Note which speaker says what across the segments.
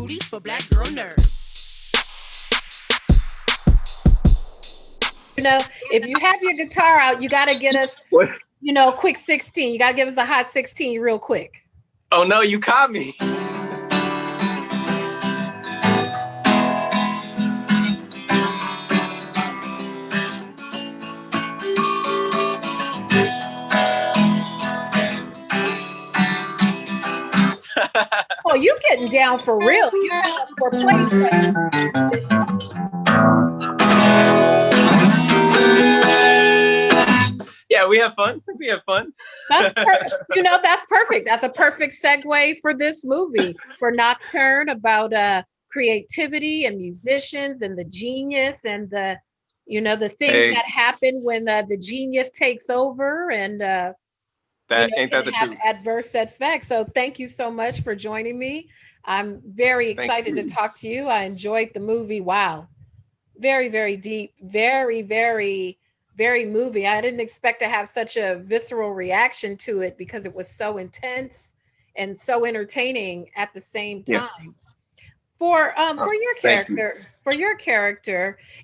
Speaker 1: booties for black girl nerds.
Speaker 2: You know, if you have your guitar out, you got to get us,
Speaker 3: What?
Speaker 2: quick 16. You got to give us a hot 16 real quick.
Speaker 3: Oh no, you caught me.
Speaker 2: Oh, you getting down for real. You for play.
Speaker 3: Yeah, we have fun. We have fun.
Speaker 2: That's that's perfect. That's a perfect segue for this movie, for Nocturne, about creativity and musicians and the genius and the things that happen when the genius takes over and
Speaker 3: that ain't that the
Speaker 2: have
Speaker 3: truth.
Speaker 2: adverse effects. So thank you so much for joining me. I'm very excited to talk to you. I enjoyed the movie. Wow. Very, very deep, very, very, very moving. I didn't expect to have such a visceral reaction to it because it was so intense and so entertaining at the same time.
Speaker 3: Yes.
Speaker 2: For your character,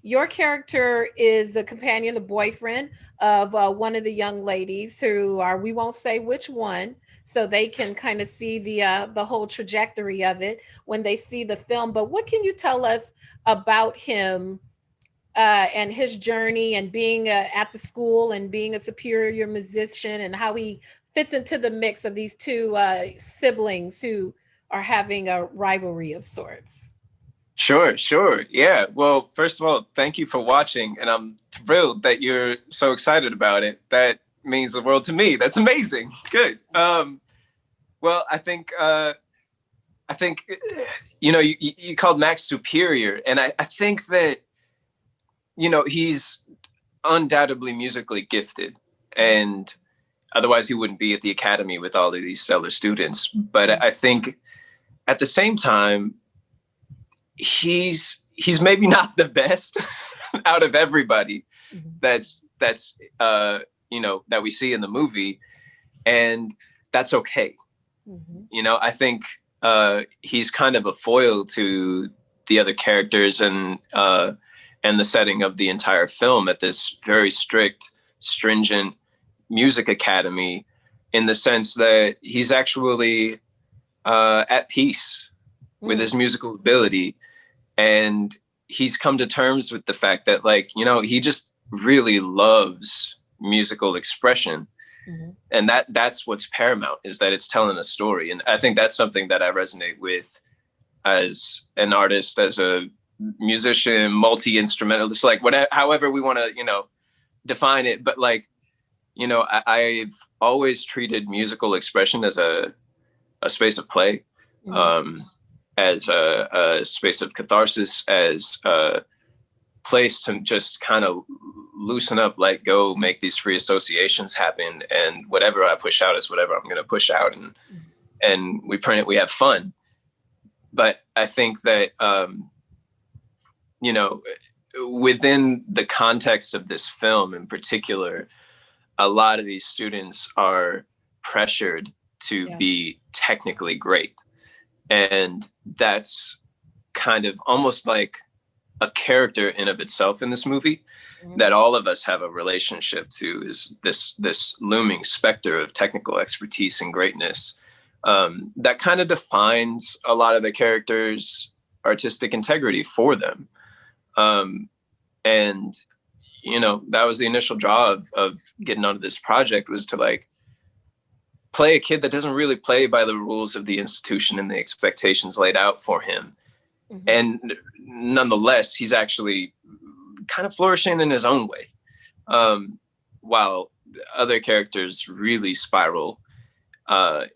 Speaker 2: your character is the companion, the boyfriend of one of the young ladies who are, we won't say which one, so they can kind of see the whole trajectory of it when they see the film. But what can you tell us about him and his journey and being at the school and being a superior musician and how he fits into the mix of these two siblings who are having a rivalry of sorts?
Speaker 3: Sure. Yeah. Well, first of all, thank you for watching. And I'm thrilled that you're so excited about it. That means the world to me. That's amazing. Good. Well, I think, you called Max superior. And I think that, he's undoubtedly musically gifted. And otherwise he wouldn't be at the academy with all of these stellar students. But I think at the same time, he's maybe not the best out of everybody that's that we see in the movie, and that's okay. I think he's kind of a foil to the other characters and the setting of the entire film at this very strict, stringent music academy, in the sense that he's actually at peace with his musical ability. And he's come to terms with the fact that, he just really loves musical expression. And that's what's paramount, is that it's telling a story. And I think that's something that I resonate with as an artist, as a musician, multi-instrumentalist, whatever, however we want to, define it. But I've always treated musical expression as a space of play. As a space of catharsis, as a place to just kind of loosen up, let go, make these free associations happen. And whatever I push out is whatever I'm going to push out. And we print it, we have fun. But I think that, within the context of this film in particular, a lot of these students are pressured to be technically great. And that's kind of almost like a character in of itself in this movie that all of us have a relationship to, is this looming specter of technical expertise and greatness that kind of defines a lot of the characters' artistic integrity for them. And that was the initial draw of getting onto this project, was to play a kid that doesn't really play by the rules of the institution and the expectations laid out for him. And nonetheless, he's actually kind of flourishing in his own way. While other characters really spiral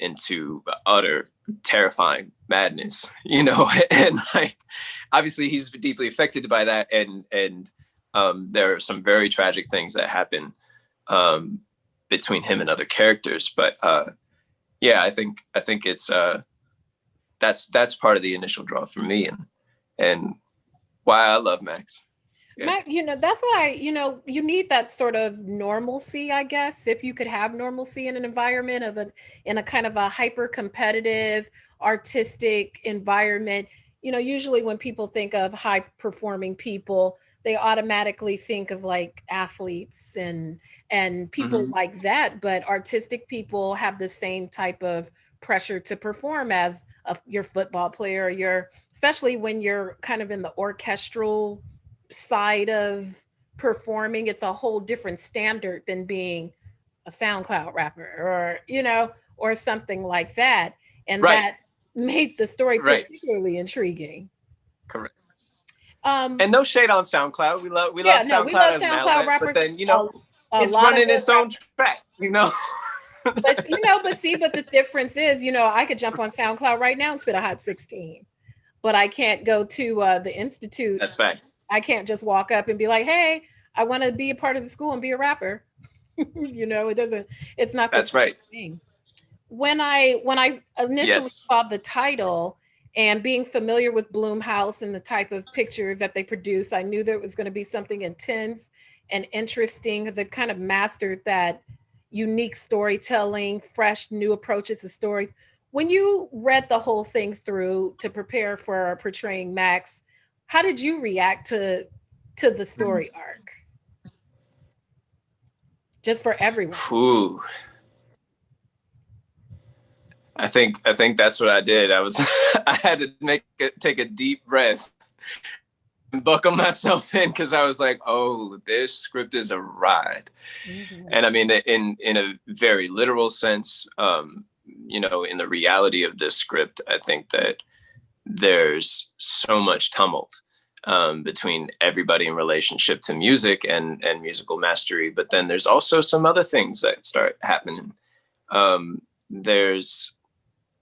Speaker 3: into utter terrifying madness, and obviously he's deeply affected by that. And there are some very tragic things that happen between him and other characters. But I think it's that's part of the initial draw for me, and why I love Max.
Speaker 2: Max, that's what you need, that sort of normalcy, I guess. If you could have normalcy in an environment in a kind of a hyper competitive artistic environment, usually when people think of high performing people, they automatically think of like athletes and people
Speaker 3: Mm-hmm.
Speaker 2: like that, but artistic people have the same type of pressure to perform as your football player, your especially when you're kind of in the orchestral side of performing. It's a whole different standard than being a SoundCloud rapper, or or something like that. And
Speaker 3: Right.
Speaker 2: that made the story
Speaker 3: Right.
Speaker 2: particularly intriguing.
Speaker 3: Correct.
Speaker 2: um
Speaker 3: And no shade on SoundCloud. We love
Speaker 2: yeah, no, we
Speaker 3: SoundCloud
Speaker 2: love
Speaker 3: as an
Speaker 2: SoundCloud
Speaker 3: outlet, but
Speaker 2: rappers.
Speaker 3: then
Speaker 2: A
Speaker 3: it's
Speaker 2: lot of
Speaker 3: running
Speaker 2: good
Speaker 3: its own
Speaker 2: rappers.
Speaker 3: track.
Speaker 2: But see, but the difference is, I could jump on SoundCloud right now and spit a hot 16, but I can't go to the institute.
Speaker 3: That's facts.
Speaker 2: I can't just walk up and be like, hey, I want to be a part of the school and be a rapper. It doesn't, it's not the
Speaker 3: That's
Speaker 2: same
Speaker 3: right.
Speaker 2: thing. When I initially
Speaker 3: Yes.
Speaker 2: saw the title and being familiar with Blumhouse and the type of pictures that they produce, I knew there was going to be something intense and interesting because they've kind of mastered that unique storytelling, fresh new approaches to stories. When you read the whole thing through to prepare for portraying Max, how did you react to the story arc? Just for everyone.
Speaker 3: Ooh. I think that's what I did. I had to take a deep breath and buckle myself in, because I was like, oh, this script is a ride.
Speaker 2: Mm-hmm.
Speaker 3: And I mean, in a very literal sense, in the reality of this script, I think that there's so much tumult between everybody in relationship to music and musical mastery. But then there's also some other things that start happening. There's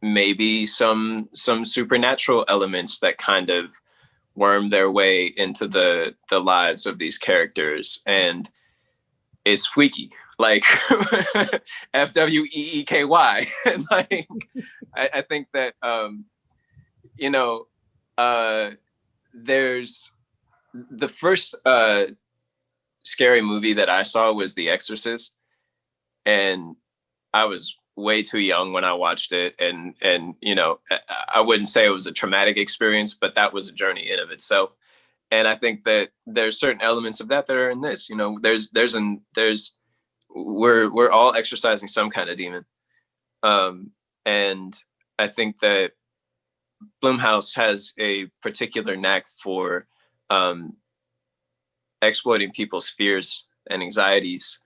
Speaker 3: maybe some supernatural elements that kind of worm their way into the lives of these characters, and it's freaky, like FWEEKY. And like I think that there's the first scary movie that I saw was The Exorcist, and I was way too young when I watched it, and I wouldn't say it was a traumatic experience, but that was a journey in of itself. And I think that there's certain elements of that are in this. We're all exercising some kind of demon, and I think that Blumhouse has a particular knack for exploiting people's fears and anxieties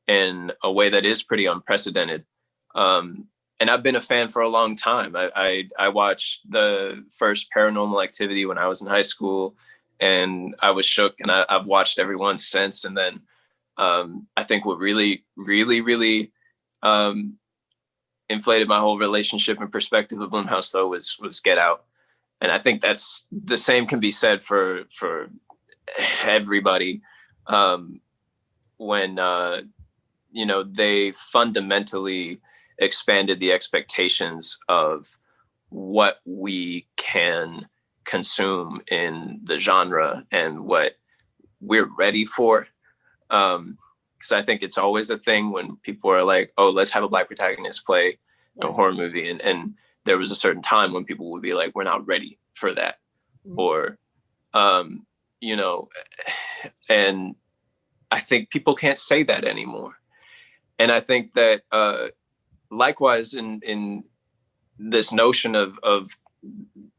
Speaker 3: in a way that is pretty unprecedented. And I've been a fan for a long time. I watched the first Paranormal Activity when I was in high school, and I was shook, and I've watched every one since. And then I think what really, really, really inflated my whole relationship and perspective of Blumhouse, though, was Get Out. And I think that's the same can be said for everybody. When they fundamentally expanded the expectations of what we can consume in the genre and what we're ready for. Because I think it's always a thing when people are like, oh, let's have a Black protagonist play a horror movie. And there was a certain time when people would be like, we're not ready for that. Mm-hmm. Or, and I think people can't say that anymore. And I think that likewise in this notion of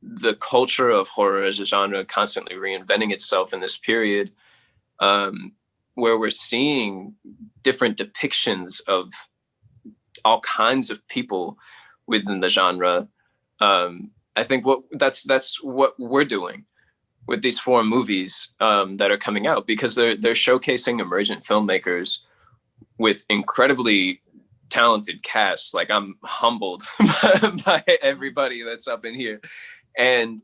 Speaker 3: the culture of horror as a genre constantly reinventing itself in this period, where we're seeing different depictions of all kinds of people within the genre. I think that's what we're doing with these 4 movies that are coming out, because they're showcasing emergent filmmakers with incredibly talented casts. Like, I'm humbled by everybody that's up in here. And,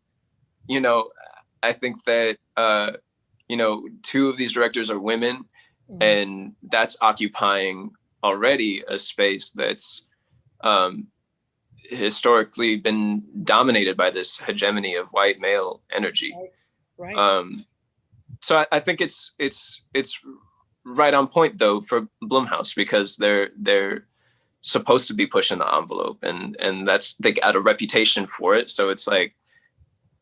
Speaker 3: I think that, 2 of these directors are women, and that's occupying already a space that's historically been dominated by this hegemony of white male energy. Right. So I think it's right on point, though, for Blumhouse, because they're supposed to be pushing the envelope, and that's, they got a reputation for it. So it's like,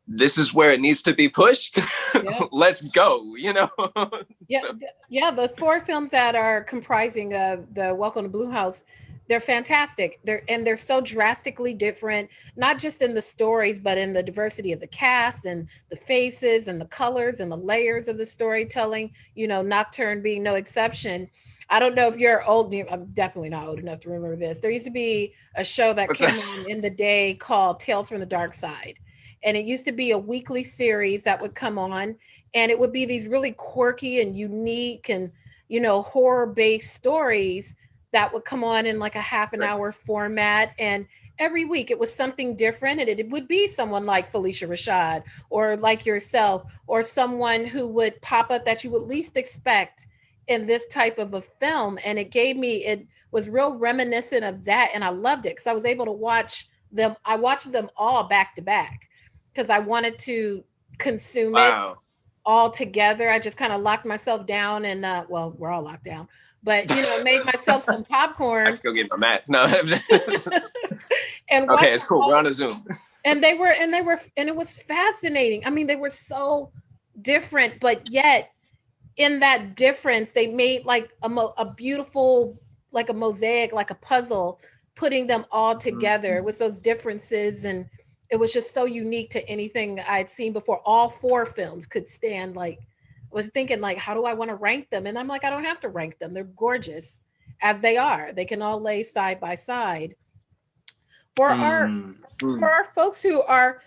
Speaker 3: this is where it needs to be pushed.
Speaker 2: Yeah.
Speaker 3: Let's go, you know?
Speaker 2: Yeah,
Speaker 3: So,
Speaker 2: yeah. The four films that are comprising the Welcome to Blumhouse, they're fantastic. They're so drastically different, not just in the stories, but in the diversity of the cast and the faces and the colors and the layers of the storytelling. You know, Nocturne being no exception. I don't know if you're old. I'm definitely not old enough to remember this. There used to be a show that
Speaker 3: what's
Speaker 2: came
Speaker 3: that?
Speaker 2: on in the day called Tales from the Dark Side. And it used to be a weekly series that would come on, and it would be these really quirky and unique and, horror based stories that would come on in like a half an
Speaker 3: Right.
Speaker 2: hour format. And every week it was something different, and it would be someone like Felicia Rashad or like yourself or someone who would pop up that you would least expect in this type of a film. And it was real reminiscent of that, and I loved it because I was able to watch them. I watched them all back to back because I wanted to consume it
Speaker 3: Wow.
Speaker 2: all together. I just kind of locked myself down and well, we're all locked down, but made myself some
Speaker 3: I
Speaker 2: popcorn
Speaker 3: can go get my mat. No.
Speaker 2: and
Speaker 3: Okay, it's cool. We're on a Zoom.
Speaker 2: and it was fascinating. I mean, they were so different, but yet in that difference, they made like a beautiful, like a mosaic, like a puzzle, putting them all together with those differences. And it was just so unique to anything I'd seen before. All four films could stand, like, I was thinking, like, how do I want to rank them? And I'm like, I don't have to rank them. They're gorgeous as they are. They can all lay side by side. For our folks who are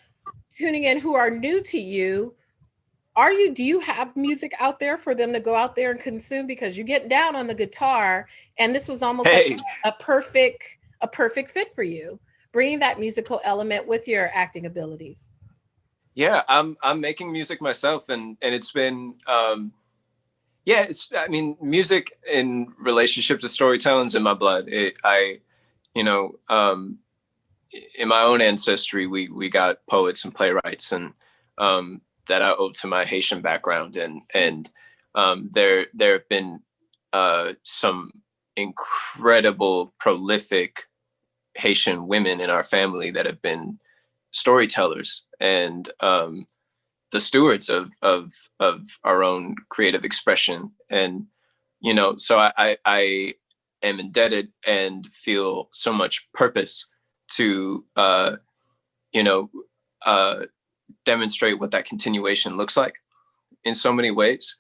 Speaker 2: tuning in who are new to you, do you have music out there for them to go out there and consume? Because you're getting down on the guitar, and this was almost like a perfect fit for you, bringing that musical element with your acting abilities.
Speaker 3: Yeah, I'm making music myself, and it's been music in relationship to storytelling's in my blood. In my own ancestry, we got poets and playwrights, and that I owe to my Haitian background, and there have been some incredible, prolific Haitian women in our family that have been storytellers and the stewards of our own creative expression. And so I am indebted and feel so much purpose to demonstrate what that continuation looks like in so many ways.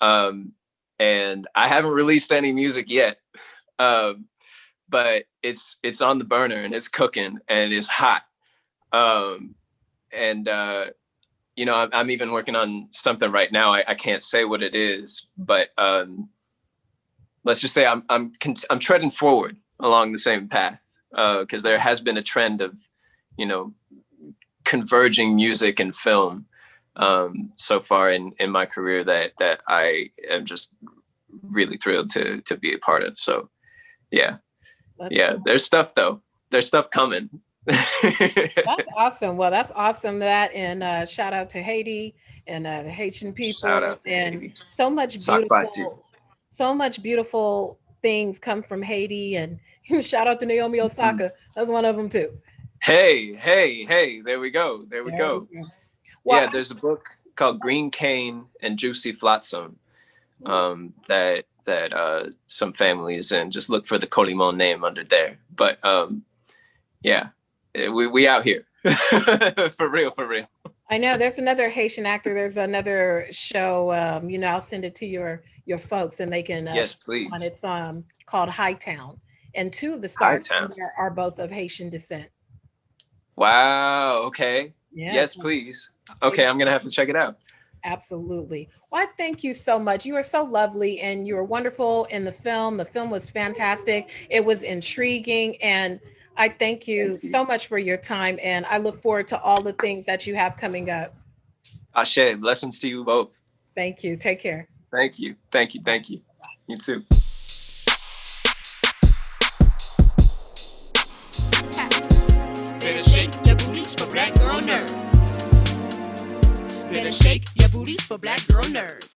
Speaker 3: And I haven't released any music yet, but it's on the burner and it's cooking and it's hot. I'm even working on something right now. I can't say what it is, but let's just say I'm treading forward along the same path, because there has been a trend of, converging music and film so far in my career that I am just really thrilled to be a part of. So yeah. Cool. There's stuff though. There's stuff coming.
Speaker 2: That's awesome. Well, that's awesome. And shout out to Haiti and the Haitian people.
Speaker 3: Shout out to
Speaker 2: and
Speaker 3: Haiti.
Speaker 2: So much beautiful things come from Haiti. And shout out to Naomi Osaka. That's one of them too.
Speaker 3: Hey, there we go. Well, yeah, there's a book called Green Cane and Juicy Flotsam that some family is in. Just look for the Colimon name under there. But yeah, we out here. for real.
Speaker 2: I know there's another Haitian actor. There's another show. I'll send it to your folks and they can.
Speaker 3: Yes, please.
Speaker 2: It's called Hightown, and two of the stars are both of Haitian descent.
Speaker 3: Wow. Okay. Yes, please. Okay, I'm gonna have to check it out.
Speaker 2: Absolutely. Well, thank you so much. You are so lovely and you were wonderful in the film. The film was fantastic. It was intriguing, and I thank you so much for your time, and I look forward to all the things that you have coming up.
Speaker 3: Ashe, blessings to you both.
Speaker 2: Thank you. Take care.
Speaker 3: Thank you. You too.
Speaker 1: Better shake your booties for black girl nerves. Better shake your booties for black girl nerves.